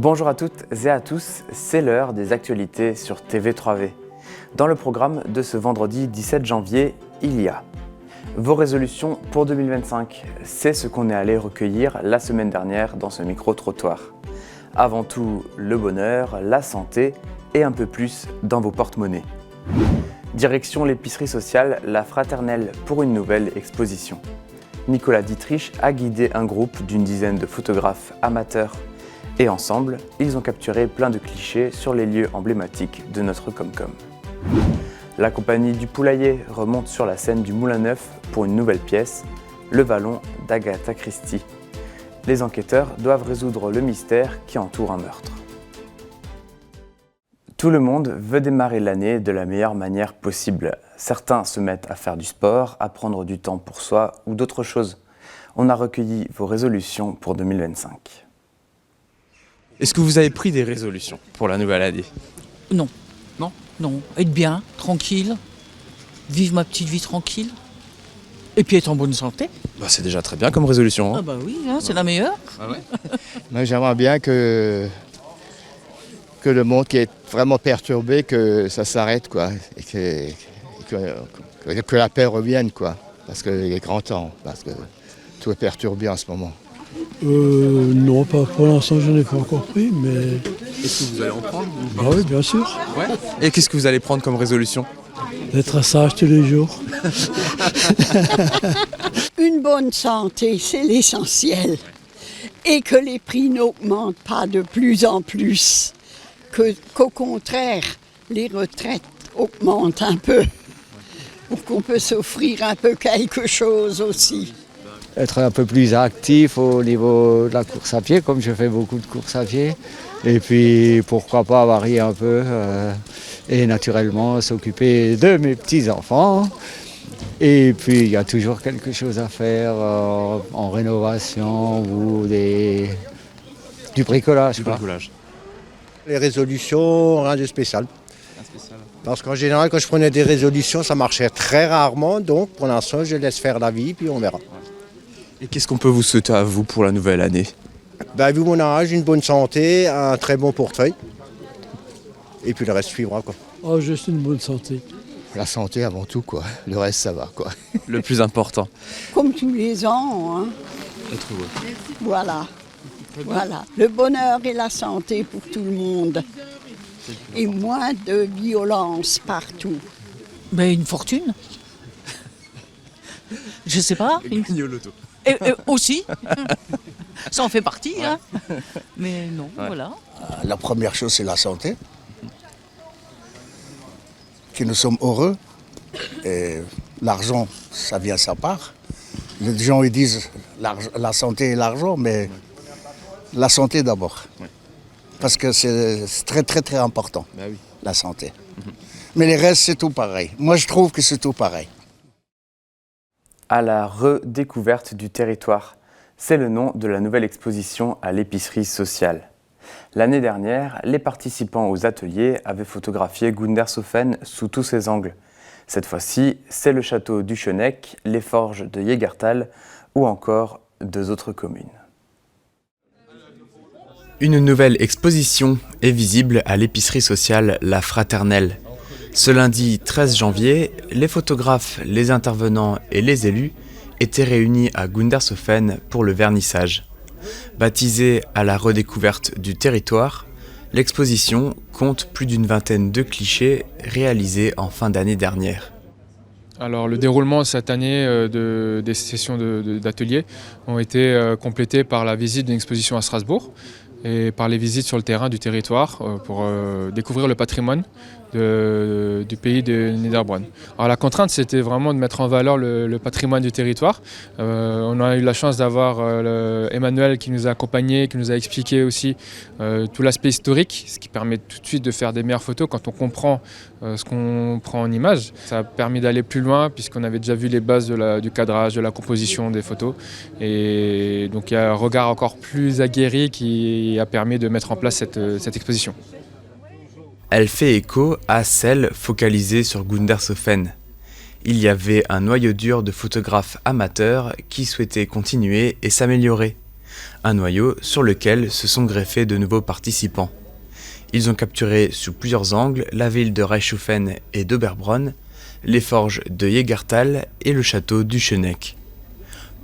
Bonjour à toutes et à tous, c'est l'heure des actualités sur TV3V. Dans le programme de ce vendredi 17 janvier, il y a vos résolutions pour 2025, c'est ce qu'on est allé recueillir la semaine dernière dans ce micro-trottoir. Avant tout, le bonheur, la santé et un peu plus dans vos porte-monnaies. Direction l'épicerie sociale La Fraternelle pour une nouvelle exposition. Nicolas Dietrich a guidé un groupe d'une dizaine de photographes amateurs. Et ensemble, ils ont capturé plein de clichés sur les lieux emblématiques de notre Comcom. La compagnie du Poulailler remonte sur la scène du Moulin Neuf pour une nouvelle pièce, Le Vallon d'Agatha Christie. Les enquêteurs doivent résoudre le mystère qui entoure un meurtre. Tout le monde veut démarrer l'année de la meilleure manière possible. Certains se mettent à faire du sport, à prendre du temps pour soi ou d'autres choses. On a recueilli vos résolutions pour 2025. Est-ce que vous avez pris des résolutions pour la nouvelle année? Non. Non? Non. Être bien, tranquille, vivre ma petite vie tranquille, et puis être en bonne santé. Bah, c'est déjà très bien comme résolution. Ah bah oui, hein, c'est la meilleure. Ah ouais? Moi, j'aimerais bien que le monde qui est vraiment perturbé, que ça s'arrête, quoi, et que la paix revienne, quoi, parce qu'il est grand temps, parce que tout est perturbé en ce moment. Non, pas pour l'instant, je n'ai pas encore pris, mais... Est-ce que vous allez en prendre Ah oui, bien sûr. Ouais. Et qu'est-ce que vous allez prendre comme résolution? D'être sage tous les jours. Une bonne santé, c'est l'essentiel. Et que les prix n'augmentent pas de plus en plus. Qu'au contraire, les retraites augmentent un peu. Pour qu'on puisse s'offrir un peu quelque chose aussi. Être un peu plus actif au niveau de la course à pied, comme je fais beaucoup de courses à pied. Et puis, pourquoi pas varier un peu et naturellement s'occuper de mes petits-enfants. Et puis, il y a toujours quelque chose à faire en rénovation ou du bricolage. Du bricolage. Les résolutions, rien de spécial. Parce qu'en général, quand je prenais des résolutions, ça marchait très rarement. Donc, pour l'instant, je laisse faire la vie, puis on verra. Et qu'est-ce qu'on peut vous souhaiter à vous pour la nouvelle année? Vu mon âge, une bonne santé, un très bon portefeuille. Et puis le reste suivra, quoi. Oh, juste une bonne santé. La santé avant tout, quoi. Le reste, ça va, quoi. Le plus important. Comme tous les ans, hein. Être heureux. Voilà. Voilà. Le bonheur et la santé pour tout le monde. Et moins de violence partout. Ben, une fortune. Je sais pas. Gagner au loto. Et aussi. Ça en fait partie, hein. Mais non, voilà. La première chose, c'est la santé. Que nous sommes heureux. Et l'argent, ça vient à sa part. Les gens ils disent la santé et l'argent, mais la santé d'abord. Parce que c'est très très très important, Oui. la santé. Mais les restes, c'est tout pareil. Moi, je trouve que c'est tout pareil. À la redécouverte du territoire. C'est le nom de la nouvelle exposition à l'épicerie sociale. L'année dernière, les participants aux ateliers avaient photographié Gundershofen sous tous ses angles. Cette fois-ci, c'est le château du Schöneck, les forges de Jägertal ou encore deux autres communes. Une nouvelle exposition est visible à l'épicerie sociale La Fraternelle. Ce lundi 13 janvier, les photographes, les intervenants et les élus étaient réunis à Gundershofen pour le vernissage. Baptisée à la redécouverte du territoire, l'exposition compte plus d'une vingtaine de clichés réalisés en fin d'année dernière. Alors le déroulement cette année des sessions d'ateliers ont été complétés par la visite d'une exposition à Strasbourg et par les visites sur le terrain du territoire pour découvrir le patrimoine du pays de Niederbronn. Alors la contrainte, c'était vraiment de mettre en valeur le patrimoine du territoire. On a eu la chance d'avoir Emmanuel qui nous a accompagnés, qui nous a expliqué aussi tout l'aspect historique, ce qui permet tout de suite de faire des meilleures photos quand on comprend ce qu'on prend en image. Ça a permis d'aller plus loin puisqu'on avait déjà vu les bases du cadrage, de la composition des photos. Et donc il y a un regard encore plus aguerri qui a permis de mettre en place cette exposition. Elle fait écho à celle focalisée sur Gundershofen. Il y avait un noyau dur de photographes amateurs qui souhaitaient continuer et s'améliorer. Un noyau sur lequel se sont greffés de nouveaux participants. Ils ont capturé sous plusieurs angles la ville de Reichshofen et d'Oberbronn, les forges de Jägertal et le château d'Uscheneck.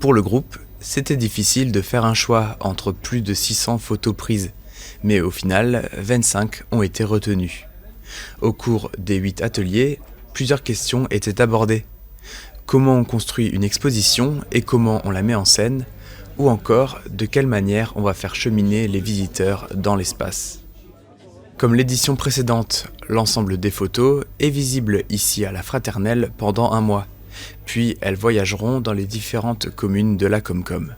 Pour le groupe, c'était difficile de faire un choix entre plus de 600 photos prises, mais au final, 25 ont été retenues. Au cours des 8 ateliers, plusieurs questions étaient abordées. Comment on construit une exposition et comment on la met en scène, ou encore de quelle manière on va faire cheminer les visiteurs dans l'espace. Comme l'édition précédente, l'ensemble des photos est visible ici à la Fraternelle pendant un mois, puis elles voyageront dans les différentes communes de la Comcom.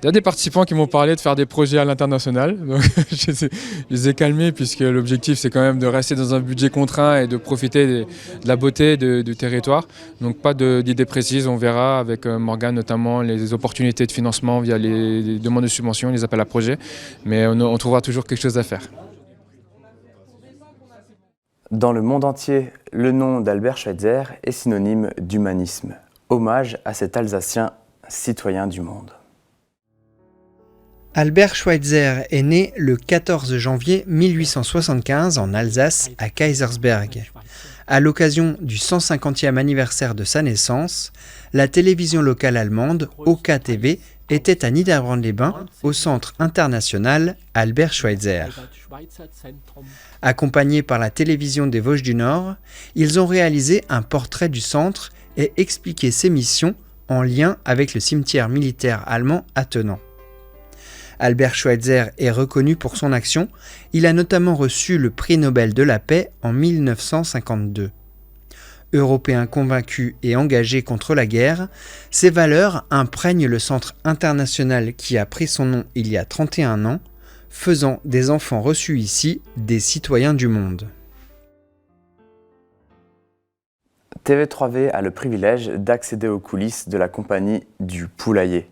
Il y a des participants qui m'ont parlé de faire des projets à l'international, donc je les ai calmés puisque l'objectif c'est quand même de rester dans un budget contraint et de profiter de la beauté du territoire. Donc pas d'idées précises, on verra avec Morgane notamment les opportunités de financement via les demandes de subventions, les appels à projets, mais on trouvera toujours quelque chose à faire. Dans le monde entier, le nom d'Albert Schweitzer est synonyme d'humanisme. Hommage à cet Alsacien citoyen du monde. Albert Schweitzer est né le 14 janvier 1875 en Alsace, à Kaysersberg. À l'occasion du 150e anniversaire de sa naissance, la télévision locale allemande, OK-TV, était à Niederbronn-les-Bains, au Centre international Albert Schweitzer. Accompagnés par la télévision des Vosges du Nord, ils ont réalisé un portrait du centre et expliqué ses missions en lien avec le cimetière militaire allemand attenant. Albert Schweitzer est reconnu pour son action, il a notamment reçu le prix Nobel de la paix en 1952. Européen convaincu et engagé contre la guerre, ses valeurs imprègnent le centre international qui a pris son nom il y a 31 ans, faisant des enfants reçus ici des citoyens du monde. TV3V a le privilège d'accéder aux coulisses de la compagnie du Poulailler.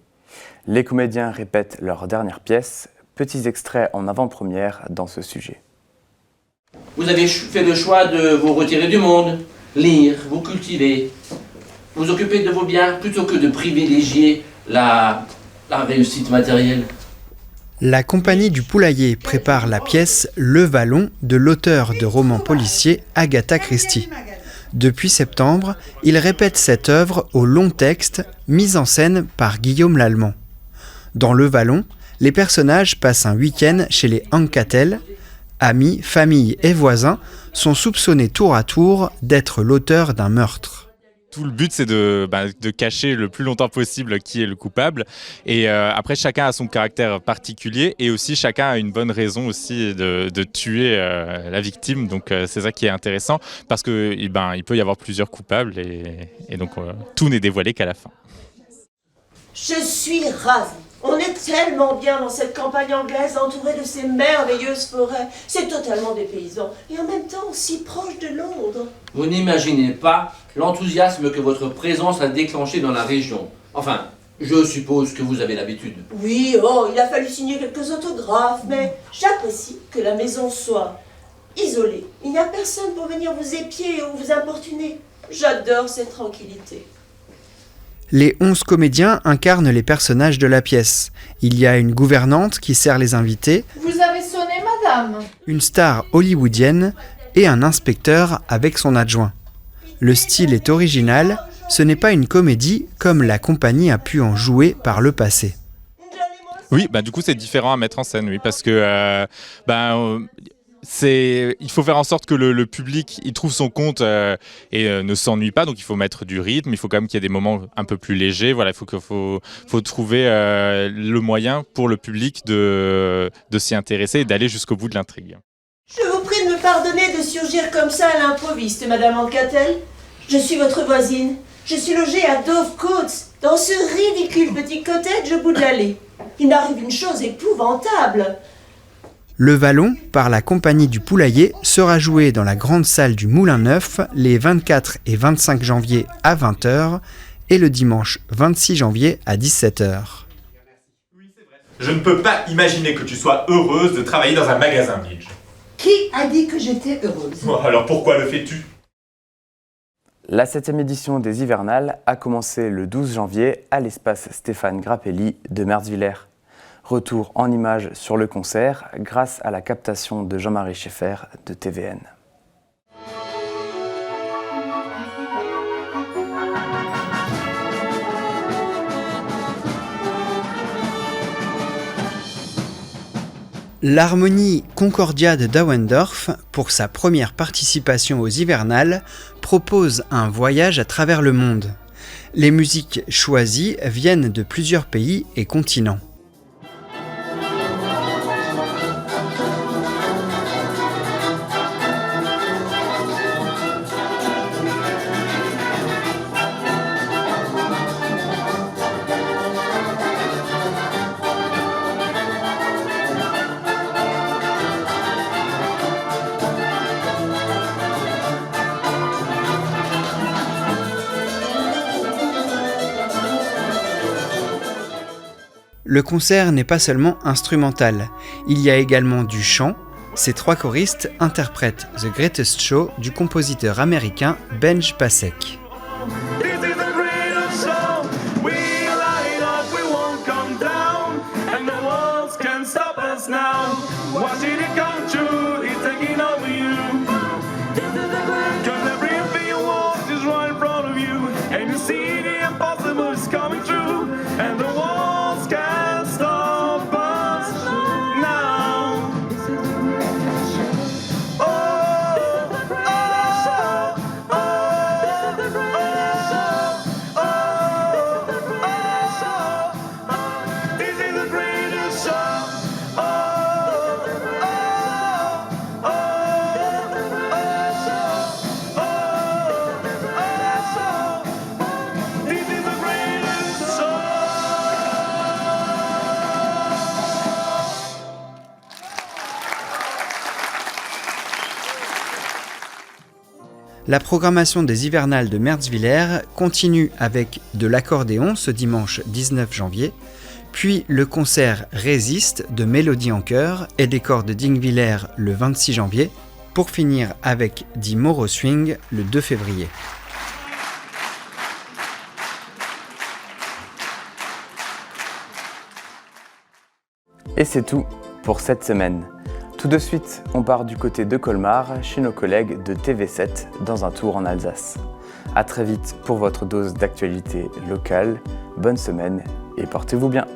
Les comédiens répètent leur dernière pièce, petits extraits en avant-première dans ce sujet. Vous avez fait le choix de vous retirer du monde, lire, vous cultiver, vous occuper de vos biens plutôt que de privilégier la réussite matérielle. La compagnie du Poulailler prépare la pièce Le Vallon de l'auteur de romans policiers Agatha Christie. Depuis septembre, il répète cette œuvre au long texte, mise en scène par Guillaume Lallemand. Dans Le Vallon, les personnages passent un week-end chez les Anquetil. Amis, famille et voisins sont soupçonnés tour à tour d'être l'auteur d'un meurtre. Tout le but, c'est de cacher le plus longtemps possible qui est le coupable. Et après, chacun a son caractère particulier et aussi chacun a une bonne raison aussi de tuer la victime. Donc c'est ça qui est intéressant parce qu'il peut y avoir plusieurs coupables et donc tout n'est dévoilé qu'à la fin. Je suis ravie. On est tellement bien dans cette campagne anglaise, entourée de ces merveilleuses forêts. C'est totalement dépaysant et en même temps si proche de Londres. Vous n'imaginez pas l'enthousiasme que votre présence a déclenché dans la région. Enfin, je suppose que vous avez l'habitude. Oui, il a fallu signer quelques autographes, mais j'apprécie que la maison soit isolée. Il n'y a personne pour venir vous épier ou vous importuner. J'adore cette tranquillité. Les 11 comédiens incarnent les personnages de la pièce. Il y a une gouvernante qui sert les invités, Vous avez sonné, madame. une star hollywoodienne et un inspecteur avec son adjoint. Le style est original, ce n'est pas une comédie comme la compagnie a pu en jouer par le passé. Oui, du coup c'est différent à mettre en scène, oui, parce que il faut faire en sorte que le public il trouve son compte et ne s'ennuie pas, donc il faut mettre du rythme, il faut quand même qu'il y ait des moments un peu plus légers, voilà, il faut trouver le moyen pour le public de s'y intéresser et d'aller jusqu'au bout de l'intrigue. Je vous prie de me pardonner de surgir comme ça à l'improviste, Madame Anquetil. Je suis votre voisine. Je suis logée à Dove Coats, dans ce ridicule petit cottage au bout de l'allée. Il m'arrive une chose épouvantable. Le Vallon, par la compagnie du Poulailler, sera joué dans la grande salle du Moulin Neuf les 24 et 25 janvier à 20h et le dimanche 26 janvier à 17h. Je ne peux pas imaginer que tu sois heureuse de travailler dans un magasin, Midge. Qui a dit que j'étais heureuse? Bon, alors pourquoi le fais-tu? La 7e édition des Hivernales a commencé le 12 janvier à l'espace Stéphane Grappelli de Merzwiller. Retour en images sur le concert grâce à la captation de Jean-Marie Schaeffer de TVN. L'harmonie Concordia de Dauendorf, pour sa première participation aux hivernales, propose un voyage à travers le monde. Les musiques choisies viennent de plusieurs pays et continents. Le concert n'est pas seulement instrumental, il y a également du chant. Ces 3 choristes interprètent The Greatest Show du compositeur américain Benj Pasek. La programmation des hivernales de Merzwiller continue avec de l'accordéon ce dimanche 19 janvier, puis le concert Résiste de Mélodie en chœur et des chœurs de Dingwiller le 26 janvier, pour finir avec Die Moro Swing le 2 février. Et c'est tout pour cette semaine. Tout de suite, on part du côté de Colmar, chez nos collègues de TV7, dans un tour en Alsace. A très vite pour votre dose d'actualité locale. Bonne semaine et portez-vous bien.